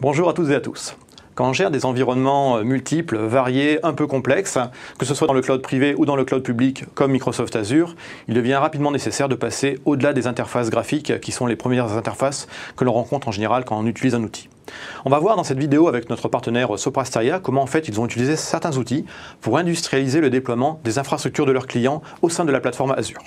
Bonjour à toutes et à tous. Quand on gère des environnements multiples, variés, un peu complexes, que ce soit dans le cloud privé ou dans le cloud public comme Microsoft Azure, il devient rapidement nécessaire de passer au-delà des interfaces graphiques qui sont les premières interfaces que l'on rencontre en général quand on utilise un outil. On va voir dans cette vidéo avec notre partenaire Sopra Steria comment en fait ils ont utilisé certains outils pour industrialiser le déploiement des infrastructures de leurs clients au sein de la plateforme Azure.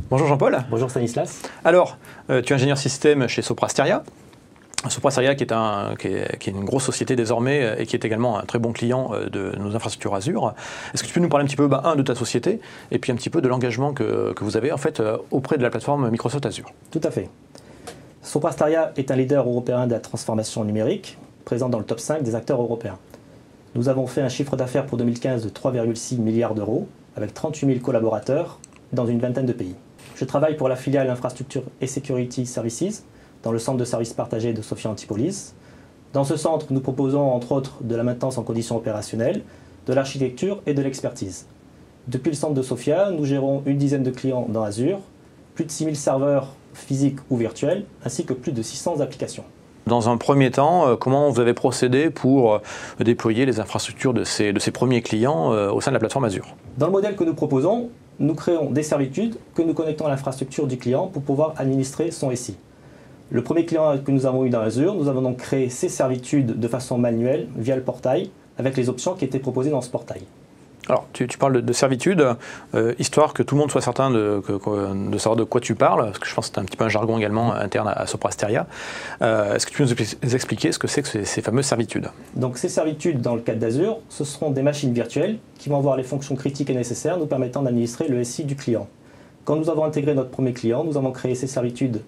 Bonjour Jean-Paul. Bonjour Stanislas. Alors, tu es ingénieur système chez Sopra Steria. Sopra Steria qui est une grosse société désormais et qui est également un très bon client de nos infrastructures Azure. Est-ce que tu peux nous parler un petit peu de ta société et puis un petit peu de l'engagement que vous avez en fait auprès de la plateforme Microsoft Azure? Tout à fait. Sopra Steria est un leader européen de la transformation numérique, présent dans le top 5 des acteurs européens. Nous avons fait un chiffre d'affaires pour 2015 de 3,6 milliards d'euros avec 38 000 collaborateurs dans une vingtaine de pays. Je travaille pour la filiale Infrastructure et Security Services dans le centre de services partagés de Sophia Antipolis. Dans ce centre, nous proposons entre autres de la maintenance en conditions opérationnelles, de l'architecture et de l'expertise. Depuis le centre de Sophia, nous gérons une dizaine de clients dans Azure, plus de 6000 serveurs physiques ou virtuels, ainsi que plus de 600 applications. Dans un premier temps, comment vous avez procédé pour déployer les infrastructures de ces premiers clients au sein de la plateforme Azure? Dans le modèle que nous proposons, nous créons des servitudes que nous connectons à l'infrastructure du client pour pouvoir administrer son SI. Le premier client que nous avons eu dans Azure, nous avons donc créé ces servitudes de façon manuelle via le portail avec les options qui étaient proposées dans ce portail. Alors, tu parles de servitude, histoire que tout le monde soit certain de savoir de quoi tu parles, parce que je pense que c'est un petit peu un jargon également interne à Sopra Steria. Est-ce que tu peux nous expliquer ce que c'est que ces fameuses servitudes? Donc ces servitudes, dans le cadre d'Azure, ce seront des machines virtuelles qui vont avoir les fonctions critiques et nécessaires nous permettant d'administrer le SI du client. Quand nous avons intégré notre premier client, nous avons créé ces servitudes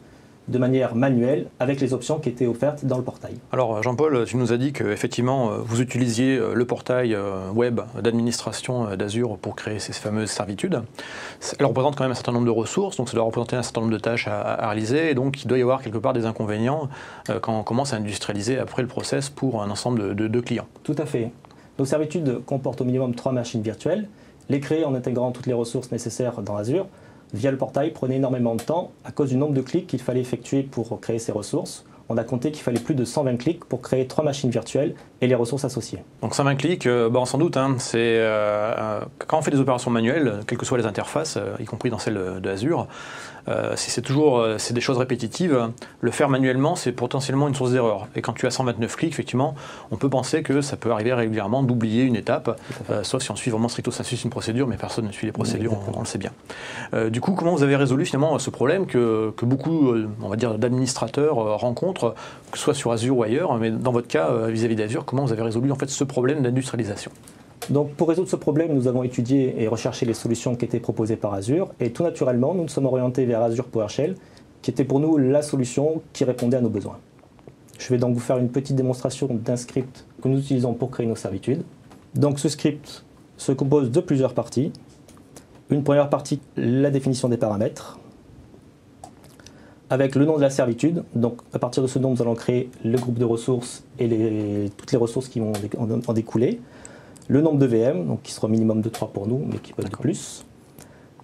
de manière manuelle avec les options qui étaient offertes dans le portail. Alors Jean-Paul, tu nous as dit qu'effectivement vous utilisiez le portail web d'administration d'Azure pour créer ces fameuses servitudes. Elle représente quand même un certain nombre de ressources, donc ça doit représenter un certain nombre de tâches à réaliser, et donc il doit y avoir quelque part des inconvénients quand on commence à industrialiser après le process pour un ensemble de clients. Tout à fait. Nos servitudes comportent au minimum 3 machines virtuelles. Les créer en intégrant toutes les ressources nécessaires dans Azure via le portail prenait énormément de temps à cause du nombre de clics qu'il fallait effectuer pour créer ces ressources. On a compté qu'il fallait plus de 120 clics pour créer 3 machines virtuelles et les ressources associées. Donc 120 clics, on s'en doute, c'est quand on fait des opérations manuelles, quelles que soient les interfaces, y compris dans celle de Azure, si c'est des choses répétitives, le faire manuellement, c'est potentiellement une source d'erreur. Et quand tu as 129 clics, effectivement, on peut penser que ça peut arriver régulièrement d'oublier une étape, sauf si on suit vraiment stricto sensu une procédure, mais personne ne suit les procédures, on le sait bien. Du coup, comment vous avez résolu finalement ce problème que beaucoup, on va dire, d'administrateurs rencontrent, que ce soit sur Azure ou ailleurs, mais dans votre cas, vis-à-vis d'Azure, comment vous avez résolu en fait ce problème d'industrialisation? Donc pour résoudre ce problème, nous avons étudié et recherché les solutions qui étaient proposées par Azure, et tout naturellement, nous nous sommes orientés vers Azure PowerShell, qui était pour nous la solution qui répondait à nos besoins. Je vais donc vous faire une petite démonstration d'un script que nous utilisons pour créer nos servitudes. Donc ce script se compose de plusieurs parties. Une première partie, la définition des paramètres, avec le nom de la servitude. Donc à partir de ce nom, nous allons créer le groupe de ressources et toutes les ressources qui vont en découler. Le nombre de VM, donc qui sera minimum de 3 pour nous, mais qui peut être de plus,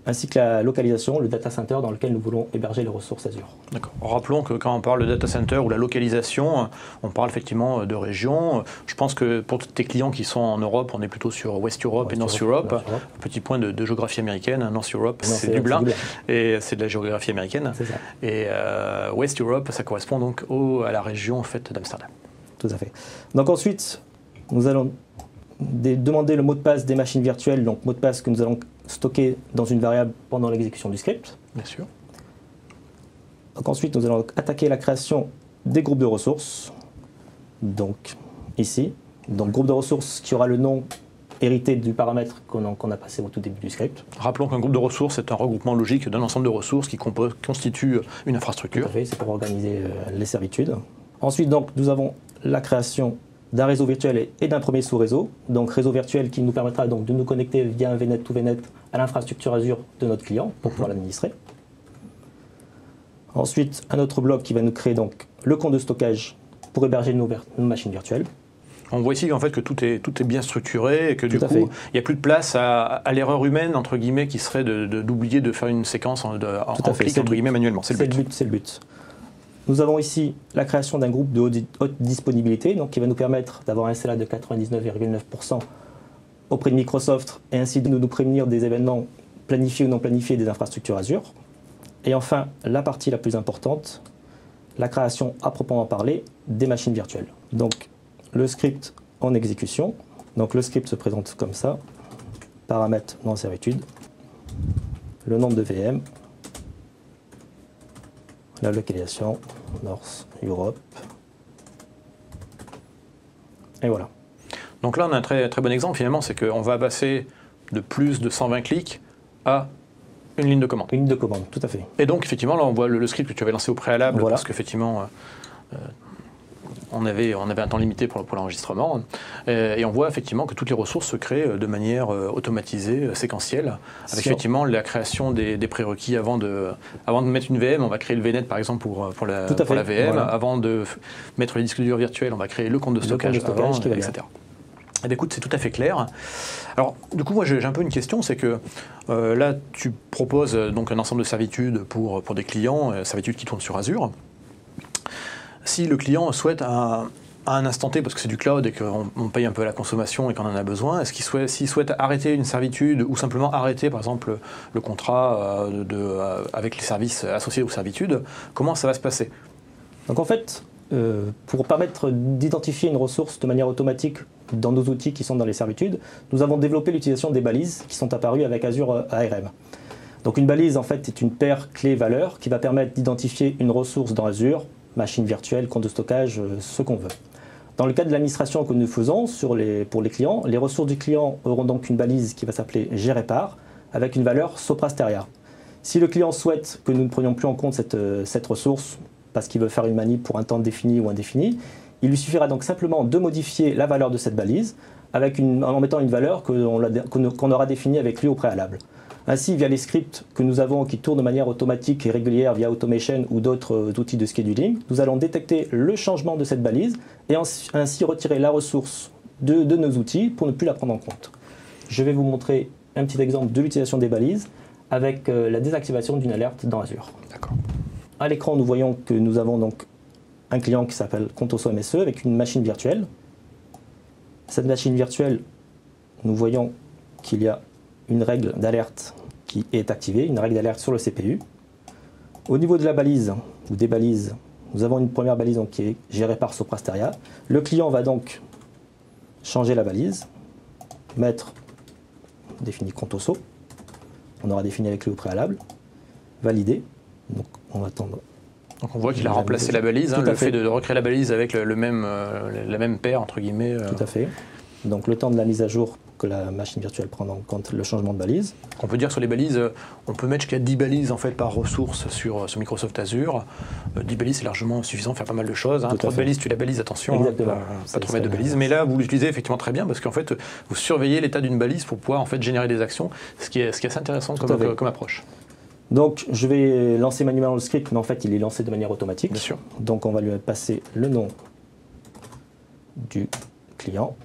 ainsi que la localisation, le data center dans lequel nous voulons héberger les ressources Azure. D'accord. Rappelons que quand on parle de data center ou la localisation, on parle effectivement de région. Je pense que pour tes clients qui sont en Europe, on est plutôt sur West Europe et North Europe. Petit point de géographie américaine, North Europe c'est Dublin, et c'est de la géographie américaine. C'est ça. Et West Europe, ça correspond donc à la région en fait, d'Amsterdam. Tout à fait. Donc ensuite, nous allons demander le mot de passe des machines virtuelles, donc mot de passe que nous allons stocker dans une variable pendant l'exécution du script. Bien sûr. Donc ensuite, nous allons attaquer la création des groupes de ressources. Donc ici, donc groupe de ressources qui aura le nom hérité du paramètre qu'on a passé au tout début du script. Rappelons qu'un groupe de ressources est un regroupement logique d'un ensemble de ressources qui constitue une infrastructure. Tout à fait, c'est pour organiser les servitudes. Ensuite, donc, nous avons la création d'un réseau virtuel et d'un premier sous-réseau. Donc réseau virtuel qui nous permettra donc de nous connecter via un VNet to VNet à l'infrastructure Azure de notre client pour pouvoir l'administrer. Ensuite, un autre bloc qui va nous créer donc le compte de stockage pour héberger nos machines virtuelles. On voit ici en fait que tout est bien structuré et que du Tout à coup, fait. il n'y a plus de place à l'erreur humaine, entre guillemets, qui serait d'oublier de faire une séquence en Tout à fait, clic, c'est entre le guillemets, manuellement. C'est le but. C'est le but. Nous avons ici la création d'un groupe de haute disponibilité, donc qui va nous permettre d'avoir un SLA de 99,9% auprès de Microsoft et ainsi de nous prémunir des événements planifiés ou non planifiés des infrastructures Azure. Et enfin, la partie la plus importante, la création à proprement parler des machines virtuelles. Donc, le script en exécution. Donc, le script se présente comme ça. Paramètres non servitude, le nombre de VM, la localisation, North, Europe. Et voilà. Donc là, on a un très, très bon exemple finalement, c'est qu'on va passer de plus de 120 clics à une ligne de commande. Une ligne de commande, tout à fait. Et donc, effectivement, là, on voit le script que tu avais lancé au préalable, Voilà. parce qu'effectivement, on avait un temps limité pour l'enregistrement. Et on voit effectivement que toutes les ressources se créent de manière automatisée, séquentielle, avec effectivement la création des prérequis avant de mettre une VM. On va créer le VNet, par exemple, pour la VM. Voilà. Avant de mettre les disques durs virtuels, on va créer le compte de stockage, etc. Eh bien, écoute, c'est tout à fait clair. Alors, du coup, moi, j'ai un peu une question, c'est que là, tu proposes donc un ensemble de servitudes pour des clients, servitudes qui tournent sur Azure. Si le client souhaite à un instant T, parce que c'est du cloud et qu'on paye un peu à la consommation et qu'on en a besoin, est-ce s'il souhaite arrêter une servitude ou simplement arrêter, par exemple, le contrat avec les services associés aux servitudes, comment ça va se passer? Donc, en fait, pour permettre d'identifier une ressource de manière automatique dans nos outils qui sont dans les servitudes, nous avons développé l'utilisation des balises qui sont apparues avec Azure ARM. Donc une balise en fait est une paire clé-valeur qui va permettre d'identifier une ressource dans Azure, machine virtuelle, compte de stockage, ce qu'on veut. Dans le cas de l'administration que nous faisons pour les clients, les ressources du client auront donc une balise qui va s'appeler grépar avec une valeur soprasteria. Si le client souhaite que nous ne prenions plus en compte cette ressource parce qu'il veut faire une manip pour un temps défini ou indéfini, il lui suffira donc simplement de modifier la valeur de cette balise en mettant une valeur qu'on aura définie avec lui au préalable. Ainsi, via les scripts que nous avons qui tournent de manière automatique et régulière via Automation ou d'autres outils de scheduling, nous allons détecter le changement de cette balise et ainsi retirer la ressource de nos outils pour ne plus la prendre en compte. Je vais vous montrer un petit exemple de l'utilisation des balises avec la désactivation d'une alerte dans Azure. D'accord. À l'écran, nous voyons que nous avons donc un client qui s'appelle Contoso MSE avec une machine virtuelle. Cette machine virtuelle, nous voyons qu'il y a une règle d'alerte qui est activée, une règle d'alerte sur le CPU. Au niveau de la balise, ou des balises, nous avons une première balise donc, qui est gérée par Soprasteria. Le client va donc changer la balise, mettre défini Contoso, on aura défini avec lui au préalable, valider, donc on va attendre. Donc on voit qu'il a remplacé la balise, le fait de recréer la balise avec la même paire, entre guillemets. Tout à fait. Donc le temps de la mise à jour que la machine virtuelle prend en compte le changement de balise. On peut dire sur les balises, on peut mettre jusqu'à 10 balises en fait, par ressource sur Microsoft Azure. 10 balises, c'est largement suffisant pour faire pas mal de choses. Hein. 3 balises, tu la balises, attention. Exactement. Pas trop mettre de balises. Mais là, vous l'utilisez effectivement très bien parce qu'en fait, vous surveillez l'état d'une balise pour pouvoir en fait, générer des actions, ce qui est assez intéressant comme approche. Donc, je vais lancer manuellement le script, mais en fait, il est lancé de manière automatique. Bien sûr. Donc, on va lui passer le nom du client.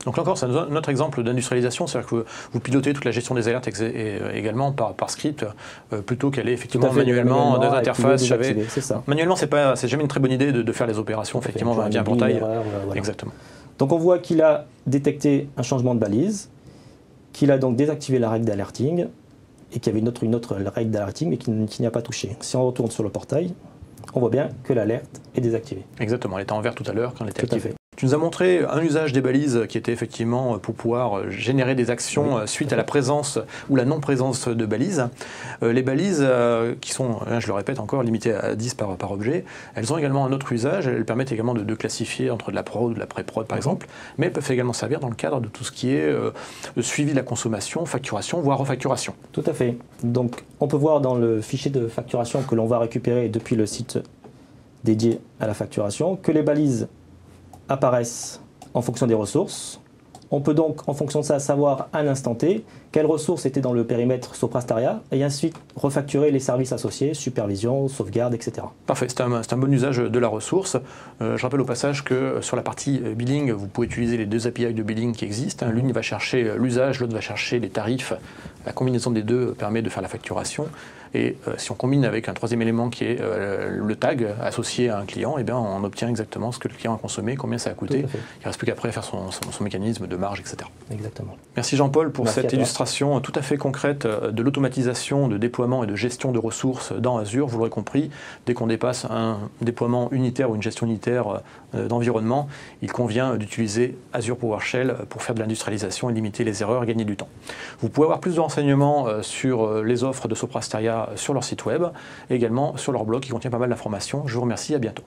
Donc là encore, c'est un autre exemple d'industrialisation, c'est-à-dire que vous pilotez toute la gestion des alertes également par script, plutôt qu'aller effectivement manuellement des interfaces. Manuellement, c'est jamais une très bonne idée de faire les opérations effectivement via un portail. Voilà. Exactement. Donc on voit qu'il a détecté un changement de balise, qu'il a donc désactivé la règle d'alerting et qu'il y avait une autre règle d'alerting mais qui n'y a pas touché. Si on retourne sur le portail, on voit bien que l'alerte est désactivée. Exactement, elle était en vert tout à l'heure quand elle était activée. Tout à fait. Tu nous as montré un usage des balises qui était effectivement pour pouvoir générer des actions suite à la présence ou la non-présence de balises. Les balises qui sont, je le répète encore, limitées à 10 par objet, elles ont également un autre usage. Elles permettent également de classifier entre de la prod ou de la pré-prod par exemple, mais elles peuvent également servir dans le cadre de tout ce qui est suivi de la consommation, facturation, voire refacturation. Tout à fait. Donc on peut voir dans le fichier de facturation que l'on va récupérer depuis le site dédié à la facturation que les balises apparaissent en fonction des ressources. On peut donc, en fonction de ça, savoir à l'instant T quelles ressources étaient dans le périmètre Soprasteria et ensuite refacturer les services associés, supervision, sauvegarde, etc. Parfait, c'est un bon usage de la ressource. Je rappelle au passage que sur la partie billing, vous pouvez utiliser les deux API de billing qui existent. L'une va chercher l'usage, l'autre va chercher les tarifs. La combinaison des deux permet de faire la facturation. Et si on combine avec un troisième élément qui est le tag associé à un client, eh bien, on obtient exactement ce que le client a consommé, combien ça a coûté. Il ne reste plus qu'après à faire son mécanisme de marge, etc. Exactement. Merci Jean-Paul pour cette illustration tout à fait concrète de l'automatisation, de déploiement et de gestion de ressources dans Azure. Vous l'aurez compris, dès qu'on dépasse un déploiement unitaire ou une gestion unitaire d'environnement, il convient d'utiliser Azure PowerShell pour faire de l'industrialisation et limiter les erreurs et gagner du temps. Vous pouvez avoir plus de renseignements sur les offres de Soprasteria sur leur site web et également sur leur blog qui contient pas mal d'informations. Je vous remercie, à bientôt.